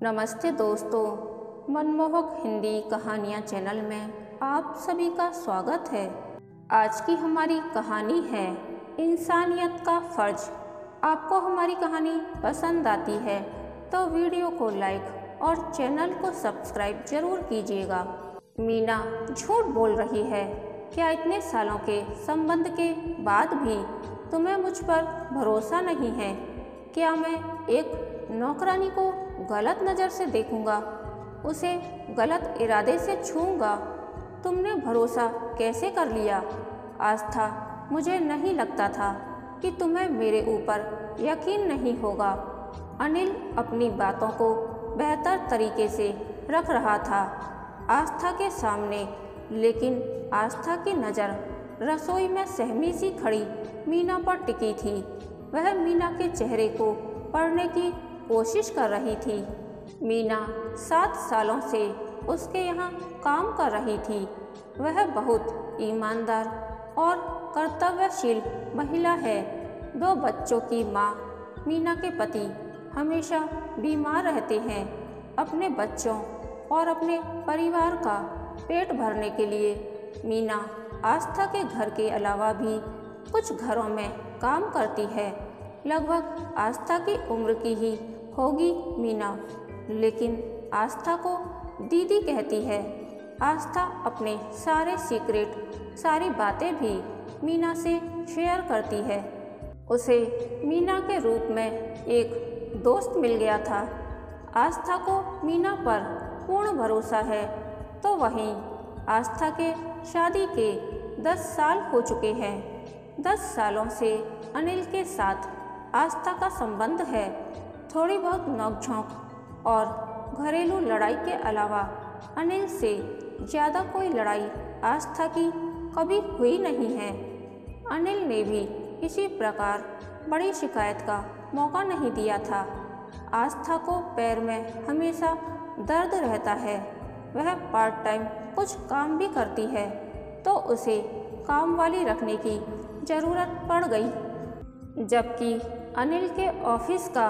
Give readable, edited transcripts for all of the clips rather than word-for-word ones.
नमस्ते दोस्तों, मनमोहक हिंदी कहानियाँ चैनल में आप सभी का स्वागत है। आज की हमारी कहानी है इंसानियत का फ़र्ज। आपको हमारी कहानी पसंद आती है तो वीडियो को लाइक और चैनल को सब्सक्राइब जरूर कीजिएगा। मीना झूठ बोल रही है। क्या इतने सालों के संबंध के बाद भी तुम्हें मुझ पर भरोसा नहीं है? क्या मैं एक नौकरानी को गलत नज़र से देखूंगा, उसे गलत इरादे से छूऊंगा? तुमने भरोसा कैसे कर लिया? आस्था, मुझे नहीं लगता था कि तुम्हें मेरे ऊपर यकीन नहीं होगा। अनिल अपनी बातों को बेहतर तरीके से रख रहा था आस्था के सामने, लेकिन आस्था की नज़र रसोई में सहमी सी खड़ी मीना पर टिकी थी। वह मीना के चेहरे को पढ़ने की कोशिश कर रही थी। मीना 7 सालों से उसके यहाँ काम कर रही थी। वह बहुत ईमानदार और कर्तव्यशील महिला है। 2 बच्चों की माँ। मीना के पति हमेशा बीमार रहते हैं। अपने बच्चों और अपने परिवार का पेट भरने के लिए मीना आस्था के घर के अलावा भी कुछ घरों में काम करती है। लगभग आस्था की उम्र की ही होगी मीना, लेकिन आस्था को दीदी कहती है। आस्था अपने सारे सीक्रेट, सारी बातें भी मीना से शेयर करती है। उसे मीना के रूप में एक दोस्त मिल गया था। आस्था को मीना पर पूर्ण भरोसा है। तो वहीं आस्था के शादी के 10 साल हो चुके हैं। 10 सालों से अनिल के साथ आस्था का संबंध है। थोड़ी बहुत नोकझोंक और घरेलू लड़ाई के अलावा अनिल से ज़्यादा कोई लड़ाई आस्था की कभी हुई नहीं है। अनिल ने भी किसी प्रकार बड़ी शिकायत का मौका नहीं दिया था। आस्था को पैर में हमेशा दर्द रहता है। वह पार्ट टाइम कुछ काम भी करती है, तो उसे काम वाली रखने की ज़रूरत पड़ गई। जबकि अनिल के ऑफिस का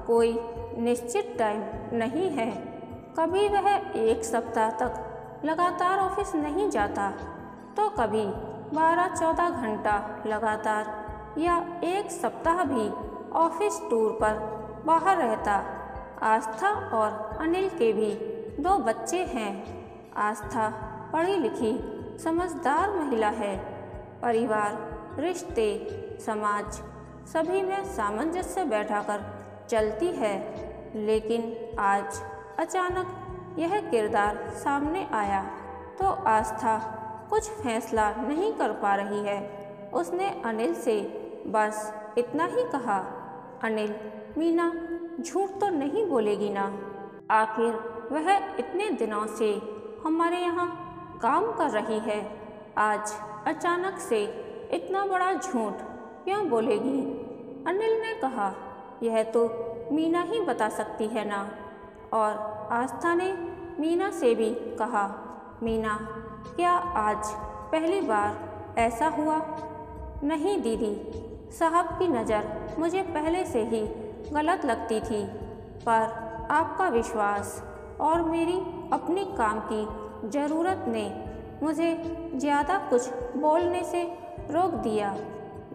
कोई निश्चित टाइम नहीं है। कभी वह 1 सप्ताह तक लगातार ऑफिस नहीं जाता, तो कभी 12-14 घंटा लगातार या 1 सप्ताह भी ऑफिस टूर पर बाहर रहता। आस्था और अनिल के भी 2 बच्चे हैं। आस्था पढ़ी लिखी समझदार महिला है। परिवार, रिश्ते, समाज सभी में सामंजस्य बैठाकर चलती है। लेकिन आज अचानक यह किरदार सामने आया तो आस्था कुछ फैसला नहीं कर पा रही है। उसने अनिल से बस इतना ही कहा, अनिल, मीना झूठ तो नहीं बोलेगी ना? आखिर वह इतने दिनों से हमारे यहाँ काम कर रही है। आज अचानक से इतना बड़ा झूठ क्यों बोलेगी? अनिल ने कहा, यह तो मीना ही बता सकती है ना। और आस्था ने मीना से भी कहा, मीना, क्या आज पहली बार ऐसा हुआ? नहीं दीदी, साहब की नज़र मुझे पहले से ही गलत लगती थी, पर आपका विश्वास और मेरी अपनी काम की ज़रूरत ने मुझे ज़्यादा कुछ बोलने से रोक दिया।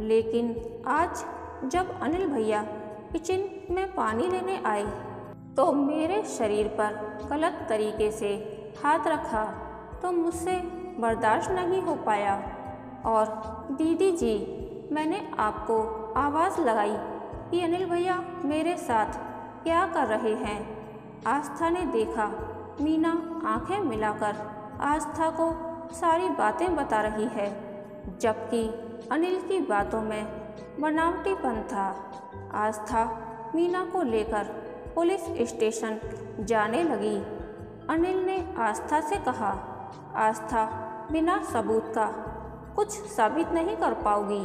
लेकिन आज जब अनिल भैया किचन में पानी लेने आए तो मेरे शरीर पर गलत तरीके से हाथ रखा तो मुझसे बर्दाश्त नहीं हो पाया। और दीदी जी, मैंने आपको आवाज़ लगाई कि अनिल भैया मेरे साथ क्या कर रहे हैं। आस्था ने देखा मीना आंखें मिलाकर आस्था को सारी बातें बता रही है, जबकि अनिल की बातों में बनावटीपन था। आस्था मीना को लेकर पुलिस स्टेशन जाने लगी। अनिल ने आस्था से कहा, आस्था, बिना सबूत का कुछ साबित नहीं कर पाओगी।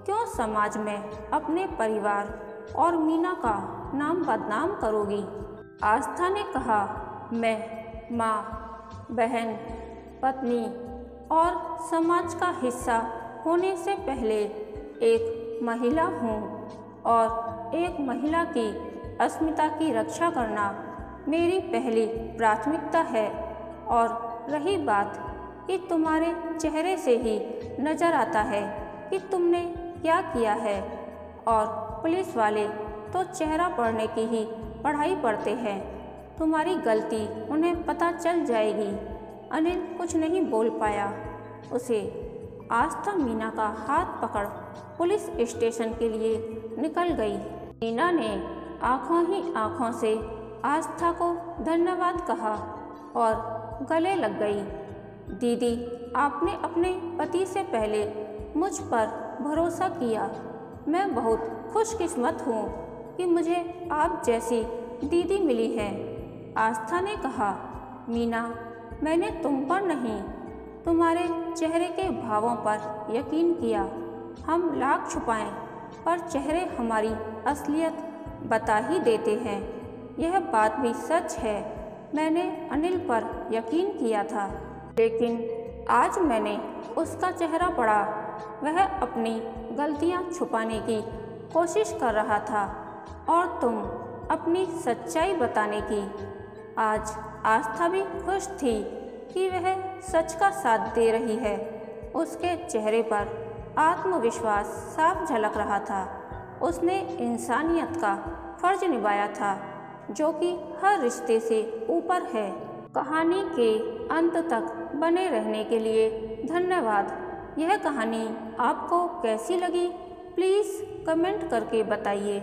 क्यों समाज में अपने परिवार और मीना का नाम बदनाम करोगी? आस्था ने कहा, मैं माँ, बहन, पत्नी और समाज का हिस्सा होने से पहले एक महिला हूँ और एक महिला की अस्मिता की रक्षा करना मेरी पहली प्राथमिकता है। और रही बात कि तुम्हारे चेहरे से ही नज़र आता है कि तुमने क्या किया है, और पुलिस वाले तो चेहरा पढ़ने की ही पढ़ाई पढ़ते हैं, तुम्हारी गलती उन्हें पता चल जाएगी। अनिल कुछ नहीं बोल पाया। उसे आस्था मीना का हाथ पकड़ पुलिस स्टेशन के लिए निकल गई। मीना ने आंखों ही आंखों से आस्था को धन्यवाद कहा और गले लग गई। दीदी, आपने अपने पति से पहले मुझ पर भरोसा किया। मैं बहुत खुशकिस्मत हूँ कि मुझे आप जैसी दीदी मिली है। आस्था ने कहा, मीना, मैंने तुम पर नहीं, तुम्हारे चेहरे के भावों पर यकीन किया। हम लाख छुपाएं, पर चेहरे हमारी असलियत बता ही देते हैं। यह बात भी सच है, मैंने अनिल पर यकीन किया था, लेकिन आज मैंने उसका चेहरा पढ़ा। वह अपनी गलतियां छुपाने की कोशिश कर रहा था और तुम अपनी सच्चाई बताने की। आज आस्था भी खुश थी कि वह सच का साथ दे रही है। उसके चेहरे पर आत्मविश्वास साफ झलक रहा था। उसने इंसानियत का फर्ज निभाया था, जो कि हर रिश्ते से ऊपर है। कहानी के अंत तक बने रहने के लिए धन्यवाद। यह कहानी आपको कैसी लगी, प्लीज़ कमेंट करके बताइए।